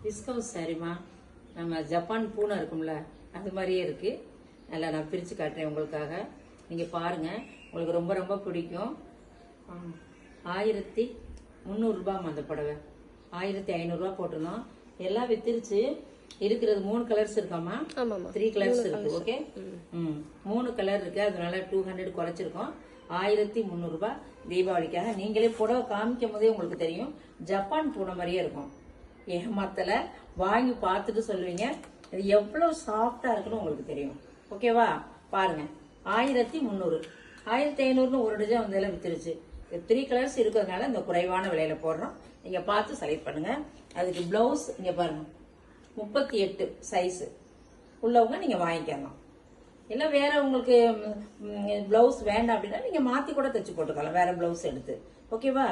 விஸ்கவுஸ் சாரிமா, நம்ம ஜப்பான் பூனை இருக்கும்ல அது மாதிரியே இருக்கு. நல்லா நான் பிரித்து காட்டுறேன் உங்களுக்காக. நீங்கள் பாருங்கள், உங்களுக்கு ரொம்ப ரொம்ப பிடிக்கும். 1300 அந்த புடவை 1500 போட்டிருந்தோம். எல்லாம் வித்துருச்சு. இருக்கிறது 3 கலர்ஸ் இருக்காமா? 3 கலர்ஸ் இருக்கு. ஓகே, 3 கலர் இருக்கு. அதனால 200 குறைச்சிருக்கோம். 1300 தீபாவளிக்காக. நீங்களே புடவை காமிக்கும் போதே உங்களுக்கு தெரியும் ஜப்பான் பூனை மாதிரியே இருக்கும். ஏமாத்தல, வாங்கி பார்த்துட்டு சொல்லுவீங்க இது எவ்வளவு சாஃப்டா இருக்குன்னு உங்களுக்கு தெரியும். ஓகேவா? பாருங்க, 1300 1500 ஒரு டஜன் வந்து எல்லாம் வித்துருச்சு. 3 கலர்ஸ் இருக்கிறதுனால இந்த குறைவான விலையில போடுறோம். நீங்க பார்த்து செலக்ட் பண்ணுங்க. அதுக்கு பிளவுஸ் இங்க பாருங்க, 38 சைஸ் உள்ளவங்க நீங்க வாங்கிக்கலாம். இல்ல வேற உங்களுக்கு பிளவுஸ் வேண்டாம் அப்படின்னா நீங்க மாத்தி கூட தைச்சு போட்டுக்கலாம், வேற பிளவுஸ் எடுத்து. ஓகேவா?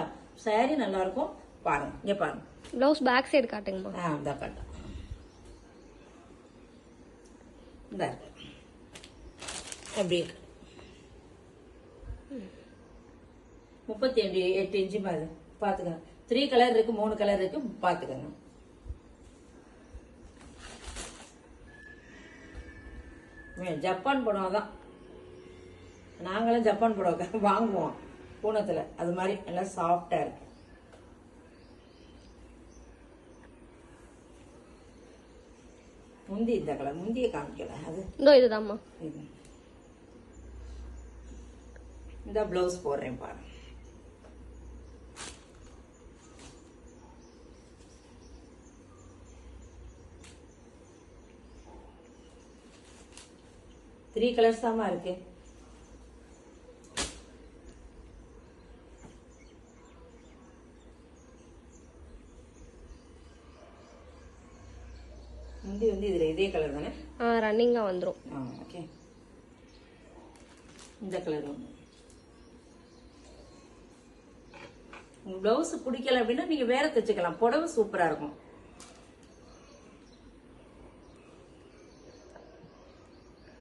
சாரி நல்லா இருக்கும். பாருங்க, இங்க பாருங்க. பிளவுஸ் பேக் சைடு காட்டுங்கம்மா. இந்த காட்டு இந்த எப்படி இருக்கு? 38 இன்ச்சு பாத்துக்கங்க. 3 கலர் இருக்கு, 3 கலர் இருக்கு, பாத்துக்கங்க. ஜப்பான் புடவை தான். நாங்களும் ஜப்பான் புடவை வாங்குவோம் பூனத்துல. அது மாதிரி எல்லாம் சாஃப்டா இருக்கு. முந்தி இந்த கலர், முந்திய காமிக்கல. அது இதுதான்மா. இந்த பிளவுஸ் போடுறேன் பாருங்க. த்ரீ கலர்ஸ் தாமா இருக்கு. முந்தி வந்து இதுல இதே கலர் தானே? ரன்னிங்கா வந்துரும். ஓகே, இந்த கலர் ஒன்று. உங்க பிளவுஸ் பிடிக்கல அப்படின்னா நீங்க வேற தைச்சுக்கலாம். புடவை சூப்பரா இருக்கும்.